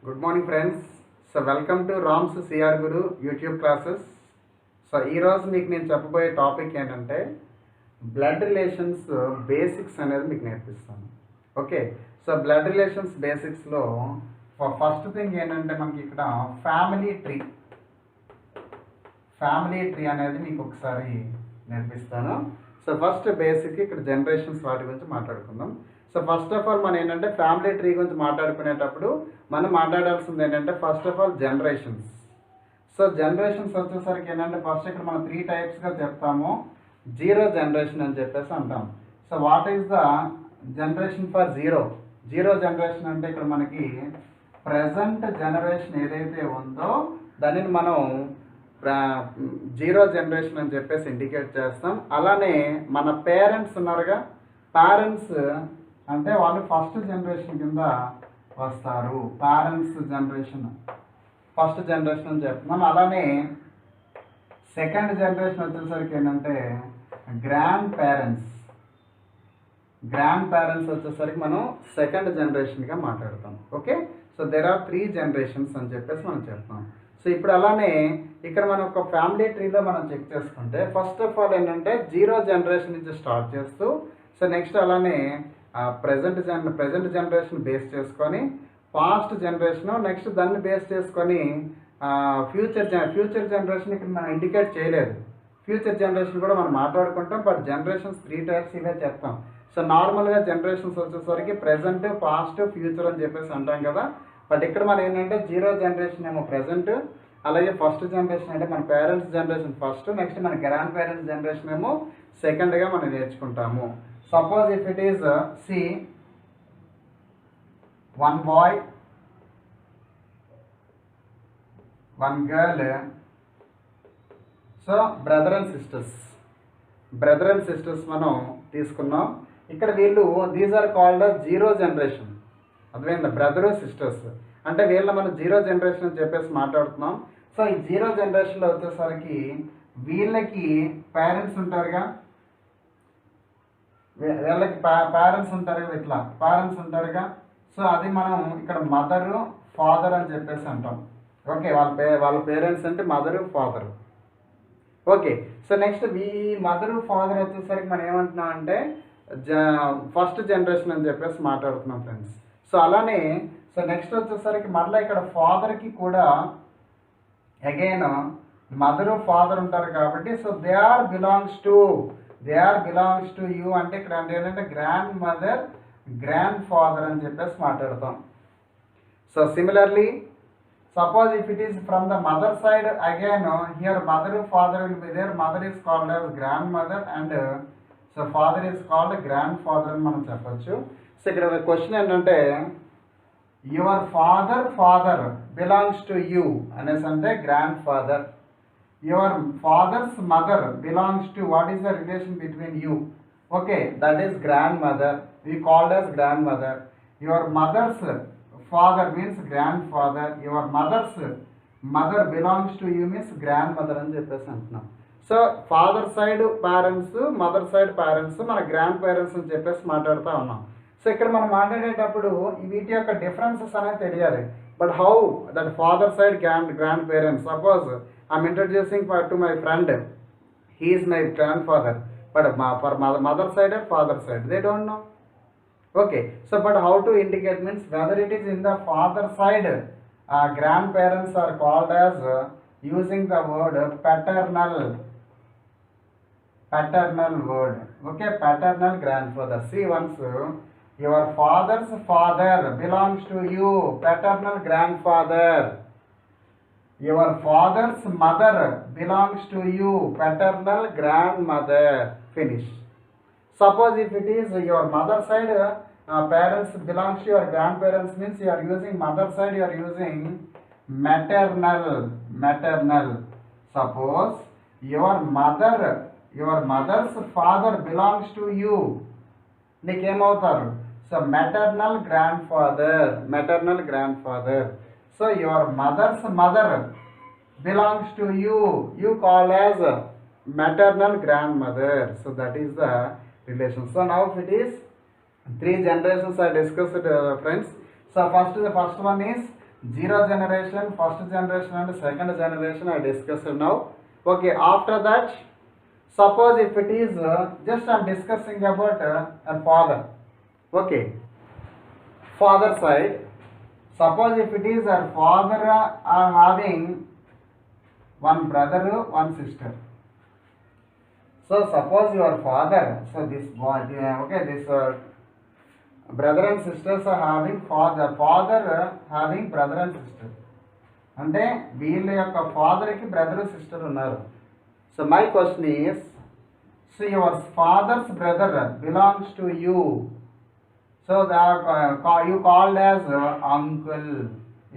Good morning friends. So welcome to Rams CR Guru YouTube classes. So ఈరోజు మీకు నేను చెప్పబోయే టాపిక్ ఏంటంటే బ్లడ్ రిలేషన్స్ బేసిక్స్ అనేది మీకు నేర్పిస్తాను. ఓకే, సో బ్లడ్ రిలేషన్స్ బేసిక్స్లో ఫస్ట్ థింగ్ ఏంటంటే మనకి ఇక్కడ ఫ్యామిలీ ట్రీ అనేది మీకు ఒకసారి నేర్పిస్తాను. సో ఫస్ట్ బేసిక్ ఇక్కడ జనరేషన్స్ వాటి గురించి మాట్లాడుకుందాం. సో ఫస్ట్ ఆఫ్ ఆల్ మనం ఏంటంటే ఫ్యామిలీ ట్రీ గురించి మాట్లాడుకునేటప్పుడు మనం మాట్లాడాల్సింది ఏంటంటే first of all generations. So generations వచ్చేసరికి ఏంటంటే ఫస్ట్ ఇక్కడ మనం 3 టైప్స్గా చెప్తాము. జీరో జనరేషన్ అని చెప్పేసి అంటాం. So what is the generation for zero generation అంటే ఇక్కడ మనకి ప్రజెంట్ జనరేషన్ ఏదైతే ఉందో దానిని మనం జీరో జనరేషన్ అని చెప్పేసి ఇండికేట్ చేస్తాం. అలానే మన పేరెంట్స్ ఉన్నారుగా, పేరెంట్స్ అంటే వాళ్ళు ఫస్ట్ జనరేషన్ కింద వస్తారు. పేరెంట్స్ జనరేషన్ ఫస్ట్ జనరేషన్ అని చెప్తున్నాం. అలానే సెకండ్ జనరేషన్ వచ్చేసరికి ఏంటంటే గ్రాండ్ పేరెంట్స్ వచ్చేసరికి మనం సెకండ్ జనరేషన్గా మాట్లాడతాం. Okay, so there are 3 generations అని చెప్పేసి మనం చెప్తాం. సో ఇప్పుడు అలానే ఇక్కడ మనం ఒక ఫ్యామిలీ ట్రీలో మనం చెక్ చేసుకుంటే ఫస్ట్ ఆఫ్ ఆల్ ఏంటంటే జీరో జనరేషన్ నుంచి స్టార్ట్ చేస్తూ సో నెక్స్ట్ అలానే ప్రజెంట్ జనరేషన్ బేస్ చేసుకొని పాస్ట్ జనరేషన్ నెక్స్ట్ దాన్ని బేస్ చేసుకొని ఫ్యూచర్ జనరేషన్ ఇక్కడ మనం ఇండికేట్ చేయలేదు. ఫ్యూచర్ జనరేషన్ కూడా మనం మాట్లాడుకుంటాం, బట్ జనరేషన్స్ 3 టైప్స్ ఇవే చెప్తాం. సో నార్మల్గా జనరేషన్స్ వచ్చేసరికి ప్రజెంట్, పాస్ట్, ఫ్యూచర్ అని చెప్పేసి అంటాం కదా. బట్ ఇక్కడ మనం ఏంటంటే జీరో జనరేషన్ ఏమో ప్రజెంట్, అలాగే ఫస్ట్ జనరేషన్ అంటే మన పేరెంట్స్ జనరేషన్ ఫస్ట్, నెక్స్ట్ మన గ్రాండ్ పేరెంట్స్ జనరేషన్ ఏమో సెకండ్గా మనం నేర్చుకుంటాము. సపోజ్ ఇఫ్ ఇట్ ఈస్ సి 1 boy 1 girl, so brother and sisters మనం తీసుకున్నాం. ఇక్కడ వీళ్ళు these are called zero generation. అర్థమైందా? బ్రదర్ సిస్టర్స్ అంటే వీళ్ళ మనం జీరో జనరేషన్ అని చెప్పేసి మాట్లాడుతున్నాం. సో ఈ జీరో జనరేషన్లో వచ్చేసరికి వీళ్ళకి పేరెంట్స్ ఉంటారుగా, వీళ్ళకి పేరెంట్స్ ఉంటారు కదా, ఇట్లా పేరెంట్స్ ఉంటారుగా. సో అది మనం ఇక్కడ మదరు ఫాదర్ అని చెప్పేసి అంటాం. ఓకే, వాళ్ళ పేరెంట్స్ అంటే mother father. Okay, so next ఈ మదరు ఫాదర్ వచ్చేసరికి మనం ఏమంటున్నాం అంటే ఫస్ట్ జనరేషన్ అని చెప్పేసి మాట్లాడుతున్నాం ఫ్రెండ్స్. సో అలానే సో నెక్స్ట్ వచ్చేసరికి మళ్ళీ ఇక్కడ ఫాదర్కి కూడా అగైన్ మదరు ఫాదర్ ఉంటారు కాబట్టి so they are belongs to you అంటే ఇక్కడ ఏంటంటే గ్రాండ్ మదర్ గ్రాండ్ ఫాదర్ అని చెప్పేసి మాట్లాడతాం. So similarly suppose if it is from the mother side, again here mother father will be there. Mother is called as grandmother and so father is called grandfather అని మనం చెప్పొచ్చు. So ఇక్కడ question ఏంటంటే your father belongs to you అనేసి అంటే grand father. Your father's mother belongs to what is the relation between you? Okay, that is grand mother, we called as grandmother. యువర్ మదర్స్ father means grandfather. Your mother's mother belongs to you means grandmother అని చెప్పేసి అంటున్నాం. So father side parents, mother side parents, మన grand parents అని చెప్పేసి మాట్లాడుతూ ఉన్నాం. సో ఇక్కడ మనం మాట్లాడేటప్పుడు వీటి యొక్క డిఫరెన్సెస్ అనేది తెలియాలి. But how that father side grand parents, suppose I'm introducing to my friend, he is my grand father, but for mother side and father side they don't know. Okay, so but how to indicate means whether it is in the father side grandparents are called as using the word paternal word. Okay, paternal grandfather. See once your father's father belongs to you, paternal grandfather. Your father's mother belongs to you, paternal grandmother. Finish. Suppose if it is your mother side parents belongs to your grandparents means you are using mother side, you are using maternal. Suppose your mother's father belongs to you, నీకేమవుతారు? So maternal grandfather. So your mother's mother belongs to you, you call as maternal grandmother. So that is the relation. So now if it is 3 generations I discussed friends. So the first one is Zero generation, first generation and second generation I discussed now. Okay, after that, suppose if it is just I am discussing about a father. Okay, father side. Suppose if it is a father are having one brother, one sister. So suppose your father, so this boy, okay, this brother and sisters are having father having brother and sister. అంటే వీళ్ళ యొక్క ఫాదర్కి brother sister ఉన్నారు. So my question is, so your father's brother belongs to you. So you called as uncle.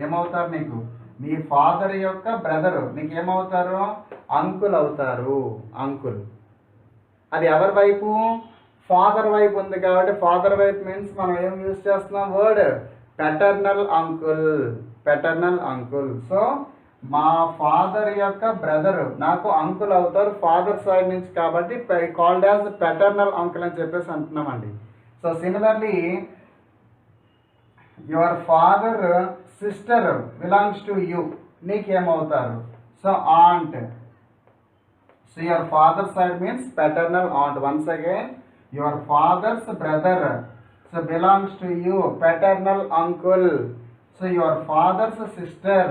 ఏమవుతారు నీకు? మీ father యొక్క brother నీకు ఏమవుతారు? అంకుల్ అవుతారు. అంకుల్ అది ఎవరి వైపు? ఫాదర్ వైపు ఉంది కాబట్టి ఫాదర్ వైపు మీన్స్ మనం ఏం యూజ్ చేస్తున్నాం? Word paternal uncle. Paternal uncle. So మా ఫాదర్ యొక్క బ్రదరు నాకు అంకుల్ అవుతారు ఫాదర్ సైడ్ నుంచి కాబట్టి కాల్డ్ యాజ్ పెటర్నల్ అంకుల్ అని చెప్పేసి అంటున్నామండి. So similarly your father sister belongs to you. నీకేమవుతారు? So aunt. So your father side means paternal aunt. Once again your father's brother so belongs to you, paternal uncle. So your father's sister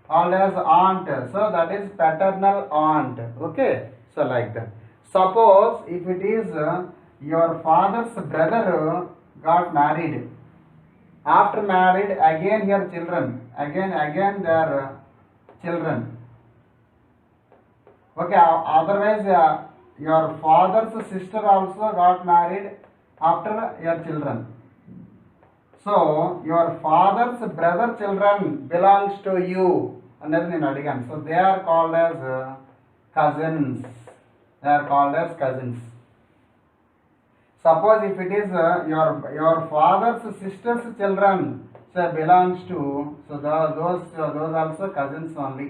called as aunt, so that is paternal aunt. Okay, so like that. Suppose if it is your father's brother got married, after married again your children, again their children. Okay, otherwise your father's sister also got married after your children. So your father's brother children belongs to you అనేది నేను అడిగాను. So they are called as cousins. They are called as cousins. Suppose if it is your father's sisters children so belongs to, so those also cousins only.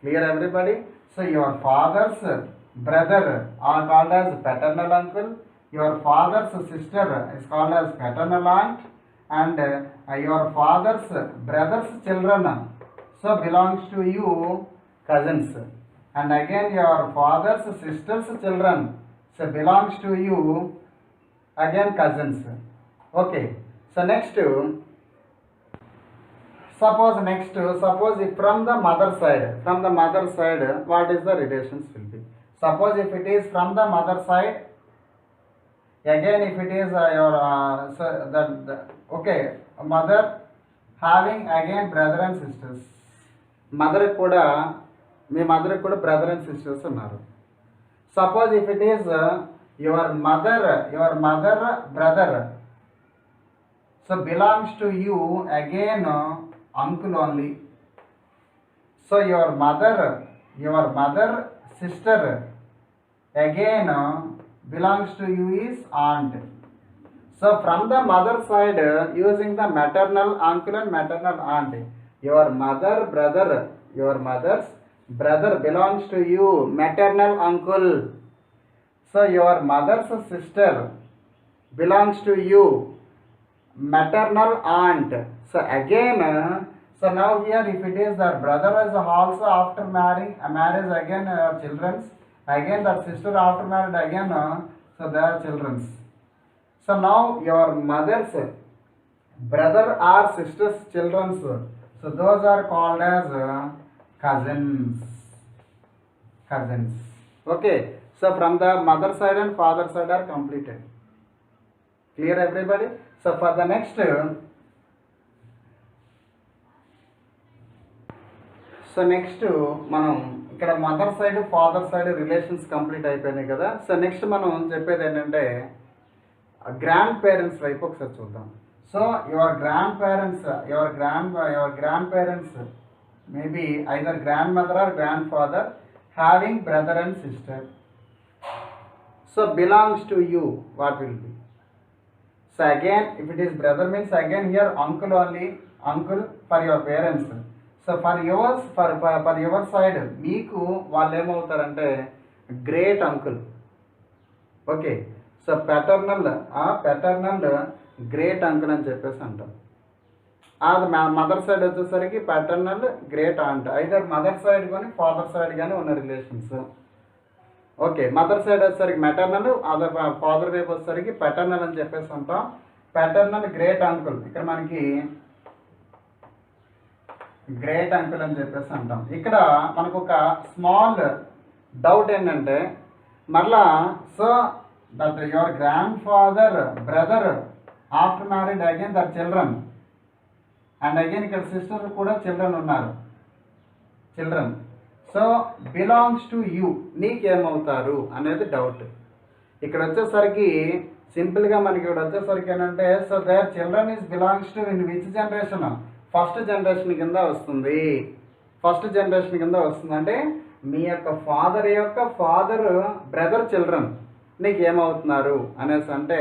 Clear everybody? So your father's brother are called as paternal uncle. Your father's sister is called as paternal aunt. And your father's brother's children so belongs to you, cousins. And again your father's sister's children so belongs to you, again cousins. Okay, so next suppose if from the mother side what is the relations will be? Suppose if it is from the mother side, again if it is okay, mother having again brother and sisters. Mother కూడా మీ mother కూడా brother and sisters ఉన్నారు. Suppose if it is your mother brother so belongs to you, again uncle only. So your mother sister again belongs to you is aunt. So from the mother side using the maternal uncle and maternal aunt, your mother's brother belongs to you, maternal uncle. So your mother's sister belongs to you, maternal aunt. So again so now here if it is their brother is also after marriage again children's, again that sister after married again so they are children's. So now your mother's brother or sister's children's, so those are called as cousins. Okay, so from the mother side and father side are completed. Clear everybody? So for the next మనం ఇక్కడ mother side father side relations complete అయిపోయినాయి కదా. So next మనం చెప్పేది ఏంటంటే grand parents వైపు ఒకసారి చూద్దాం. So your grand parents maybe either grand mother or grand father having brother and sister so belongs to you, what will be? So again if it is brother means again here uncle only, uncle for your parents. So for your side మీకు వాళ్ళు ఏమవుతారంటే great uncle. Okay, so paternal great uncle అని చెప్పేసి అంటాం. అది mother side వచ్చేసరికి paternal great aunt, either mother side కానీ father side కానీ ఉన్న రిలేషన్స్. ఓకే, మదర్ సైడ్ వచ్చేసరికి మెటర్నల్, అదర్ ఫాదర్ వైపు వచ్చేసరికి ప్యాటర్నల్ అని చెప్పేసి ఉంటాం. ప్యాటర్నల్ గ్రేట్ అంకుల్, ఇక్కడ మనకి గ్రేట్ అంకుల్ అని చెప్పేసి అంటాం. ఇక్కడ మనకు ఒక స్మాల్ డౌట్ ఏంటంటే మరలా so that your grand father brother after married again their children and again ఇక్కడ సిస్టర్ కూడా చిల్డ్రన్ ఉన్నారు, children. So belongs to you, నీకేమవుతారు అనేది డౌట్. ఇక్కడ వచ్చేసరికి సింపుల్గా మనకి ఇక్కడ వచ్చేసరికి ఏంటంటే so their children is belongs to in which generation, first generation కింద వస్తుంది. ఫస్ట్ జనరేషన్ కింద వస్తుంది అంటే మీ యొక్క ఫాదర్ బ్రదర్ చిల్డ్రన్ నీకు ఏమవుతున్నారు అనేసి అంటే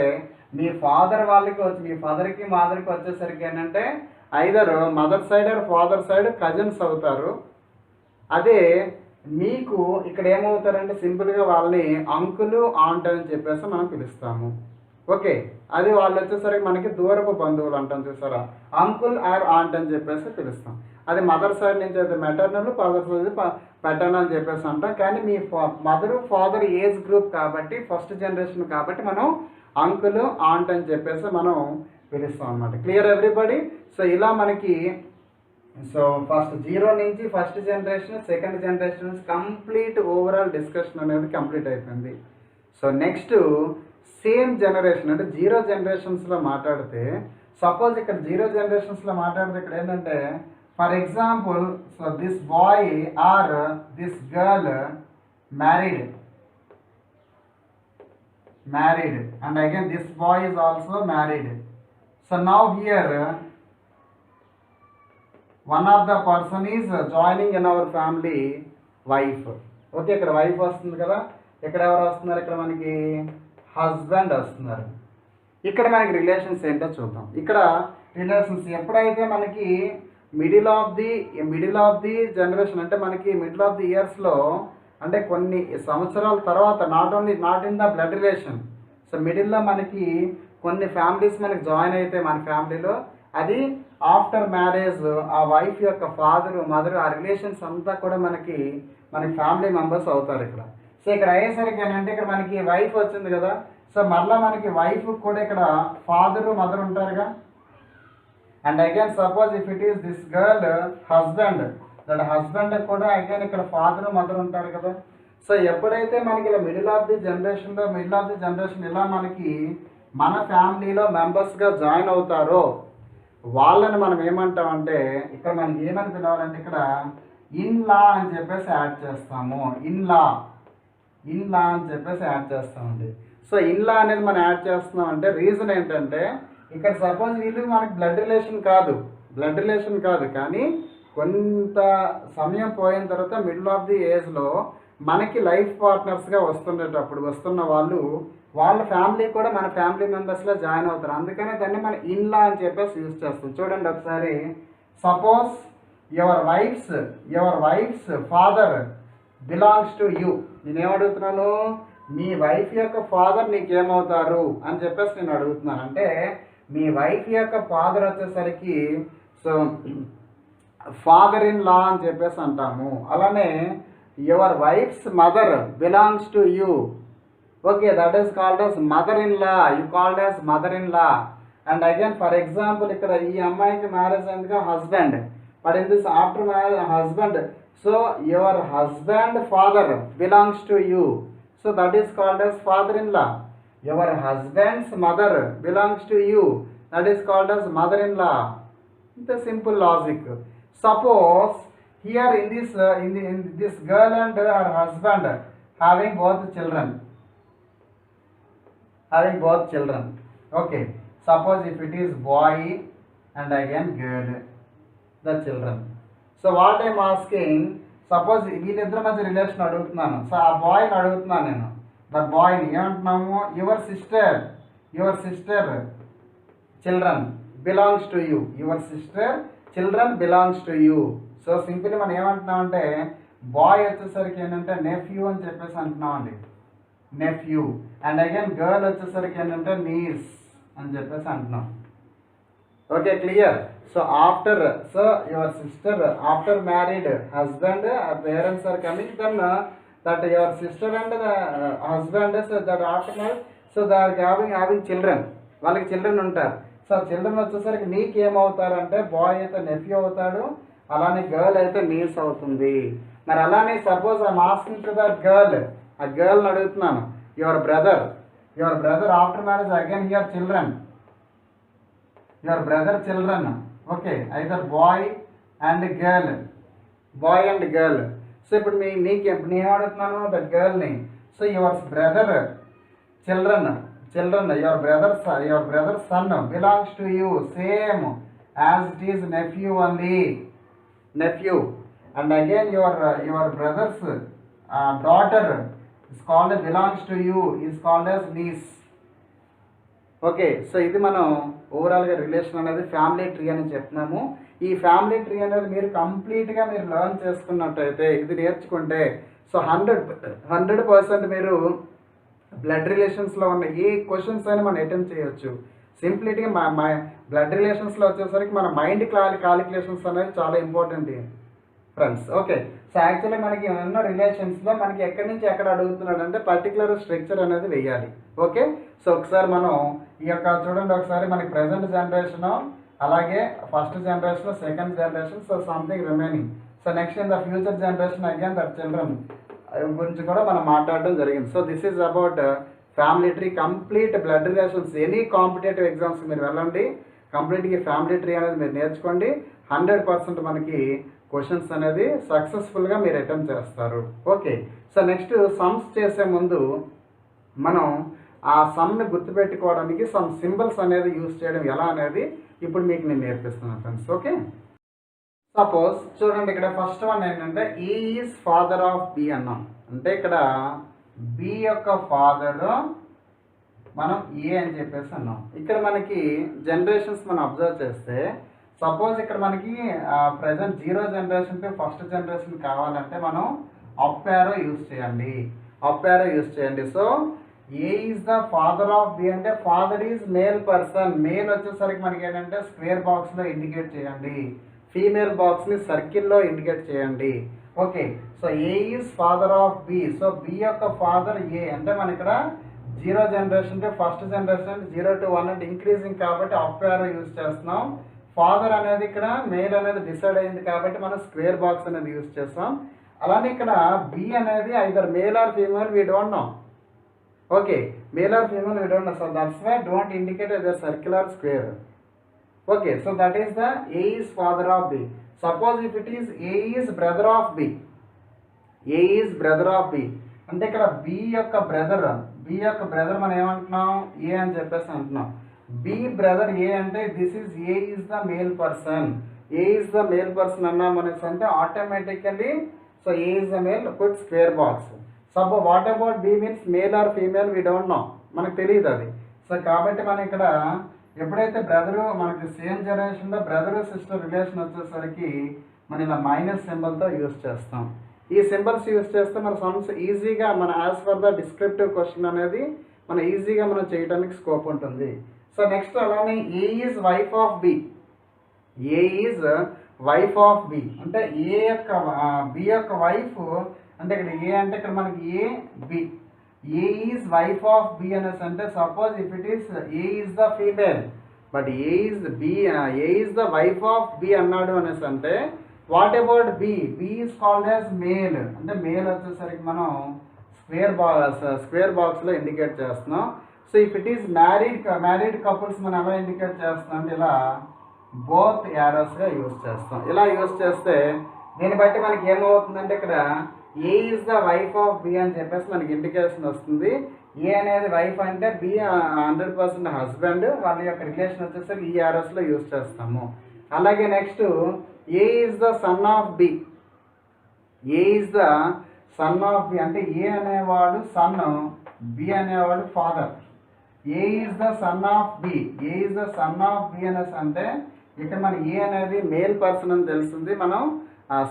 మీ ఫాదర్ వాళ్ళకి వచ్చి మీ ఫాదర్కి మదర్కి వచ్చేసరికి ఏంటంటే either mother side or father side cousins అవుతారు. అదే మీకు ఇక్కడ ఏమవుతారంటే సింపుల్గా వాళ్ళని అంకుల్ ఆంట్ అని చెప్పేసి మనం పిలుస్తాము. ఓకే, అది వాళ్ళు వచ్చేసరికి మనకి దూరపు బంధువులు అంటాం చూసారా, అంకుల్ ఆర్ ఆంట్ అని చెప్పేసి పిలుస్తాం. అది మదర్ సైడ్ నుంచి అయితే మెటర్నల్, ఫాదర్ సైడ్ పెటర్నల్ అని చెప్పేసి అంటాం. కానీ మీ మదర్ ఫాదర్ ఏజ్ గ్రూప్ కాబట్టి ఫస్ట్ జనరేషన్ కాబట్టి మనం అంకుల్ ఆంట్ అని చెప్పేసి మనం పిలుస్తాం అన్నమాట. Clear everybody? సో ఇలా మనకి సో ఫస్ట్ 0 నుంచి first generation second generation complete overall discussion అనేది కంప్లీట్ అయిపోయింది. సో నెక్స్ట్ సేమ్ జనరేషన్ అంటే 0 జనరేషన్స్లో మాట్లాడితే సపోజ్ ఇక్కడ 0 జనరేషన్స్లో మాట్లాడితే ఇక్కడ ఏంటంటే for example so this boy or this girl married and again this boy is also married. So now here one of the person is joining in our family wife. Okay, ఇక్కడ wife వస్తుంది కదా, ఇక్కడ ఎవరు వస్తున్నారు, ఇక్కడ మనకి husband వస్తున్నారు. ఇక్కడ మనకి రిలేషన్స్ ఏంటో చూద్దాం. ఇక్కడ రిలేషన్స్ ఎప్పుడైతే మనకి మిడిల్ ఆఫ్ ది జనరేషన్ అంటే మనకి మిడిల్ ఆఫ్ ది ఇయర్స్లో అంటే కొన్ని సంవత్సరాల తర్వాత not in the blood relation, so మిడిల్లో మనకి కొన్ని ఫ్యామిలీస్ మనకి జాయిన్ అయితే మన ఫ్యామిలీలో అది ఆఫ్టర్ మ్యారేజ్ ఆ వైఫ్ యొక్క ఫాదర్ మదర్ ఆ రిలేషన్స్ అంతా కూడా మనకి ఫ్యామిలీ మెంబర్స్ అవుతారు ఇక్కడ. సో ఇక్కడ అయ్యేసరికి ఏంటంటే ఇక్కడ మనకి వైఫ్ వచ్చింది కదా, సో మళ్ళీ మనకి వైఫ్ కూడా ఇక్కడ ఫాదర్ మదర్ ఉంటారుగా. And again suppose if it is this girl husband, that husband కూడా అగైన్ ఇక్కడ ఫాదర్ మదర్ ఉంటారు కదా. సో ఎప్పుడైతే మనకి ఇలా మిడిల్ ఆఫ్ ది జనరేషన్ ఇలా మనకి మన ఫ్యామిలీలో మెంబర్స్గా జాయిన్ అవుతారో వాళ్ళని మనం ఏమంటామంటే ఇక్కడ మనకి ఏమని పిలవాలంటే ఇక్కడ ఇన్ లా అని చెప్పేసి యాడ్ చేస్తాము. ఇన్ లా అని చెప్పేసి యాడ్ చేస్తామండి. సో ఇన్ లా అనేది మనం యాడ్ చేస్తున్నాం అంటే రీజన్ ఏంటంటే ఇక్కడ సపోజ్ వీళ్ళు మనకి బ్లడ్ రిలేషన్ కాదు కానీ కొంత సమయం పోయిన తర్వాత మిడిల్ ఆఫ్ ది ఏజ్లో మనకి లైఫ్ పార్ట్నర్స్గా వస్తున్న వాళ్ళ ఫ్యామిలీ కూడా మన ఫ్యామిలీ మెంబర్స్లో జాయిన్ అవుతారు. అందుకనే దాన్ని మనం ఇన్ లా అని చెప్పేసి యూజ్ చేస్తాం. చూడండి ఒకసారి, suppose your wife's father belongs to you. నేనేమడుగుతున్నాను, మీ వైఫ్ యొక్క ఫాదర్ నీకేమవుతారు అని చెప్పేసి నేను అడుగుతున్నాను. అంటే మీ వైఫ్ యొక్క ఫాదర్ వచ్చేసరికి సో ఫాదర్ ఇన్ లా అని చెప్పేసి అంటాము. అలానే your wife's mother belongs to you. Okay, that is called as mother in law. You called as mother in law. And again for example ఇక్కడ ఈ అమ్మాయికి మ్యారేజ్ అయిందిగా husband, but in this after marriage husband, so your husband father belongs to you. So that is called as father in law. Your husband's mother belongs to you, that is called as mother in law. ఇంత simple logic. Suppose here in this girl and her husband having both children. Okay, suppose if it is boy and again girl, the children. So what I am asking, suppose వీళ్ళిద్దరి మధ్య relation అడుగుతున్నాను. So ఆ బాయ్ని అడుగుతున్నాను నేను. The బాయ్ని ఏమంటున్నాము, your sister children belongs to you. Your sister children belongs to you. So simple మనం ఏమంటున్నామంటే బాయ్ వచ్చేసరికి ఏంటంటే నెఫ్యూ అని చెప్పేసి అంటున్నామండి, నెఫ్యూ. అండ్ అగైన్ గర్ల్ వచ్చేసరికి ఏంటంటే నీస్ అని చెప్పేసి అంటున్నాం. Okay, clear? So after, so your sister after married husband parents are coming, then that your sister and the husband, so that after marriage, so they are having children, వాళ్ళకి children ఉంటారు. So children వచ్చేసరికి నీకు ఏమవుతారంటే bye అయితే nephew అవుతాడు, అలానే girl అయితే knees అవుతుంది. మరి అలానే suppose I'm asking to the girl, ఆ గర్ల్ని అడుగుతున్నాను, your brother after marriage again here children, your brother children, okay, either boy and girl, boy and girl. So ఇప్పుడు నీకు నేను ఏమడుగుతున్నాను ద గర్ల్ని, so your brother children, your brother's son belongs to you same as it is nephew only, nephew. And again your brother's daughter is called belongs to you, is called as niece. Okay, so ఇది మనం ఓవరాల్గా relation అనేది family tree అని చెప్తున్నాము. ఈ family tree అనేది మీరు కంప్లీట్గా మీరు లెర్న్ చేసుకున్నట్టయితే, ఇది నేర్చుకుంటే, సో 100% మీరు బ్లడ్ రిలేషన్స్లో ఉన్న ఏ క్వశ్చన్స్ అయినా మనం అటెంప్ట్ చేయొచ్చు. సింప్లిటీగా మా బ్లడ్ రిలేషన్స్లో వచ్చేసరికి మన మైండ్ కాలిక్యులేషన్స్ అనేది చాలా important friends. Okay, so actually మనకి ఉన్న రిలేషన్స్లో మనకి ఎక్కడి నుంచి ఎక్కడ అడుగుతున్నాడు అంటే పర్టికులర్ స్ట్రక్చర్ అనేది వేయాలి. ఓకే, సో ఒకసారి మనం ఈ యొక్క చూడండి, ఒకసారి మనకి ప్రజెంట్ జనరేషన్, అలాగే first generation, second generation, so something remaining, so next in the future generation again that children గురించి కూడా మనం మాట్లాడడం జరిగింది. So this is about family tree, complete blood relations. Any competitive exams మీరు వెళ్ళండి, కంప్లీట్గా ఫ్యామిలీ ట్రీ అనేది మీరు నేర్చుకోండి. 100% మనకి క్వశ్చన్స్ అనేది సక్సెస్ఫుల్గా మీరు అటెంప్ట్ చేస్తారు. ఓకే, సో నెక్స్ట్ సమ్స్ చేసే ముందు మనం ఆ సమ్ని గుర్తుపెట్టుకోవడానికి సమ్ సింబల్స్ అనేది యూజ్ చేయడం ఎలా అనేది ఇప్పుడు మీకు నేను నేర్పిస్తున్నాను ఫ్రెండ్స్. ఓకే, సపోజ్ చూడండి, ఇక్కడ ఫస్ట్ వన్ ఏంటంటే A is father of B అన్నాం. అంటే ఇక్కడ బి యొక్క ఫాదర్ మనం ఏ అని చెప్పేసి అన్నాం. ఇక్కడ మనకి జనరేషన్స్ మనం అబ్జర్వ్ చేస్తే, సపోజ్ ఇక్కడ మనకి present 0 generation to first generation కావాలంటే మనం అప్ యారో యూజ్ చేయండి, అప్ యారో యూజ్ చేయండి. So A is the father of B అంటే father is male person, male వచ్చేసరికి మనకి ఏంటంటే స్క్వేర్ బాక్స్లో ఇండికేట్ చేయండి, ఫీమేల్ బాక్స్ని సర్కిల్లో ఇండికేట్ చేయండి. Okay, so A is father of B, so B యొక్క ఫాదర్ ఏ అంటే మన ఇక్కడ 0 జనరేషన్ అంటే ఫస్ట్ జనరేషన్ 0 to 1 అంటే ఇంక్రీజింగ్ కాబట్టి అప్ యారో యూజ్ చేస్తున్నాం. ఫాదర్ అనేది ఇక్కడ మేల్ అనేది డిసైడ్ అయింది కాబట్టి మనం స్క్వేర్ బాక్స్ అనేది యూజ్ చేస్తాం. అలానే ఇక్కడ బి అనేది either male or female we don't know. Okay, male or female we don't know, so that's why don't indicate either circle or square. Okay, so that is the A is father of B. Suppose if it is A is brother of B, A is brother of B అంటే ఇక్కడ B యొక్క brother మనం ఏమంటున్నాం A అని చెప్పేసి అంటున్నాం. B brother A అంటే this is A is the male person, A is the male person అన్నాం అనేసి అంటే automatically so A is the male, put square box. Suppose what about B means male or female we don't know, మనకు తెలియదు అది. So కాబట్టి మనం ఇక్కడ ఎప్పుడైతే బ్రదరు మనకి సేమ్ జనరేషన్లో బ్రదరు సిస్టర్ రిలేషన్ వచ్చేసరికి మనం ఇలా మైనస్ సింబల్తో యూజ్ చేస్తాం. ఈ సింబల్స్ యూజ్ చేస్తే మన సమ్స్ ఈజీగా మన as per the descriptive question అనేది మనం ఈజీగా మనం చేయడానికి స్కోప్ ఉంటుంది. సో నెక్స్ట్ అలానే A is wife of B, A is wife of B అంటే ఏ యొక్క బి యొక్క వైఫ్ అంటే ఇక్కడ ఏ అంటే ఇక్కడ మనకి A B, A is wife of B అనేసి అంటే suppose if it is A is the female but A is the wife of B అన్నాడు అనేసి అంటే what about B is called as male అంటే మేల్ వచ్చేసరికి మనం స్క్వేర్ బాక్స్లో indicate చేస్తున్నాం. So if it is married couples మనం ఎలా ఇండికేట్ చేస్తున్నాం అంటే ఇలా బోత్ యారోస్గా యూజ్ చేస్తాం. ఇలా యూజ్ చేస్తే దీన్ని బట్టి మనకి ఏమవుతుందంటే ఇక్కడ A is the wife of B అని చెప్పేసి మనకి ఇండికేషన్ వస్తుంది. ఏ అనేది వైఫ్ అంటే బి 100% హస్బెండ్, వాళ్ళ యొక్క రిలేషన్ వచ్చేసరికి ఈ ఆర్ఎస్లో యూజ్ చేస్తాము. అలాగే next A is the son of B, A is the son of B అంటే ఏ అనేవాడు సన్, బి అనేవాడు father. A is the son of B, A is the son of B అనేసి అంటే ఇక్కడ మన ఏ అనేది మేల్ పర్సన్ అని తెలుస్తుంది, మనం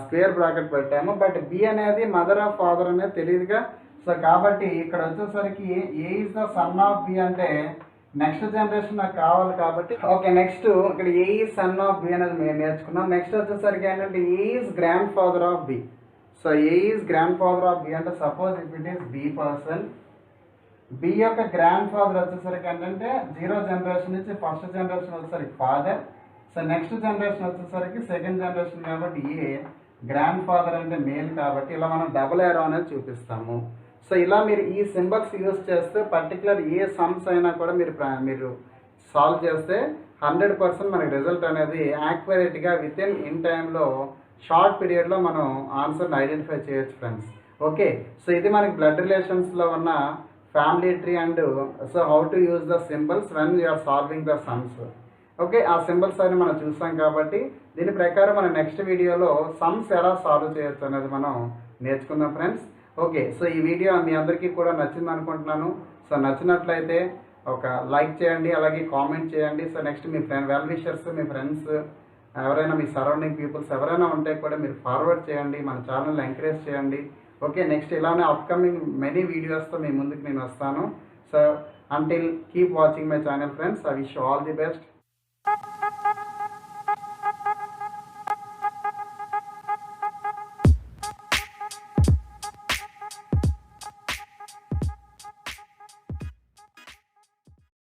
స్క్వేర్ బ్రాకెట్ పెట్టాము. బట్ బి అనేది మదర్ ఆఫ్ ఫాదర్ అనేది తెలియదుగా. సో కాబట్టి ఇక్కడ వచ్చేసరికి A is the son of B అంటే నెక్స్ట్ జనరేషన్ నాకు కావాలి కాబట్టి ఓకే. నెక్స్ట్ ఇక్కడ A is son of B అనేది మేము నేర్చుకున్నాం. నెక్స్ట్ వచ్చేసరికి ఏంటంటే A is grandfather of B. So A is grandfather of B అంటే suppose if it is B person, B యొక్క గ్రాండ్ ఫాదర్ వచ్చేసరికి ఏంటంటే 0 జనరేషన్ నుంచి ఫస్ట్ జనరేషన్ వచ్చేసరికి ఫాదర్. సో నెక్స్ట్ జనరేషన్ వచ్చేసరికి సెకండ్ జనరేషన్ కాబట్టి ఏ grand father అంటే male కాబట్టి ఇలా మనం డబుల్ ఏరో అనేది చూపిస్తాము. సో ఇలా మీరు ఈ సింబల్స్ యూజ్ చేస్తే పర్టికులర్ ఏ సమ్స్ అయినా కూడా మీరు సాల్వ్ చేస్తే 100% మనకి రిజల్ట్ అనేది యాక్యురేట్గా విత్ ఇన్ టైంలో షార్ట్ పీరియడ్లో మనం ఆన్సర్ని ఐడెంటిఫై చేయొచ్చు ఫ్రెండ్స్. ఓకే. సో ఇది మనకి బ్లడ్ రిలేషన్స్లో ఉన్న family tree and so how to use the symbols when you're solving the sums. Okay. ఆ సింబల్స్ అని మనం చూసాం కాబట్టి దీని ప్రకారం మన నెక్స్ట్ వీడియోలో సమ్స్ ఎలా సాల్వ్ చేయొచ్చు అనేది మనం నేర్చుకుందాం ఫ్రెండ్స్. ఓకే. సో ఈ వీడియో మీ అందరికీ కూడా నచ్చింది అనుకుంటున్నాను. సో నచ్చినట్లయితే ఒక లైక్ చేయండి, అలాగే కామెంట్ చేయండి. సో నెక్స్ట్ మీ వెల్ విషర్స్, మీ ఫ్రెండ్స్ ఎవరైనా మీ సరౌండింగ్ పీపుల్స్ ఎవరైనా ఉంటే కూడా మీరు ఫార్వర్డ్ చేయండి, మన ఛానల్ని ఎంకరేజ్ చేయండి. ఓకే. నెక్స్ట్ ఇలానే అప్కమింగ్ మెనీ వీడియోస్తో మీ ముందుకు నేను వస్తాను. So until keep watching my channel friends. I wish you all the best.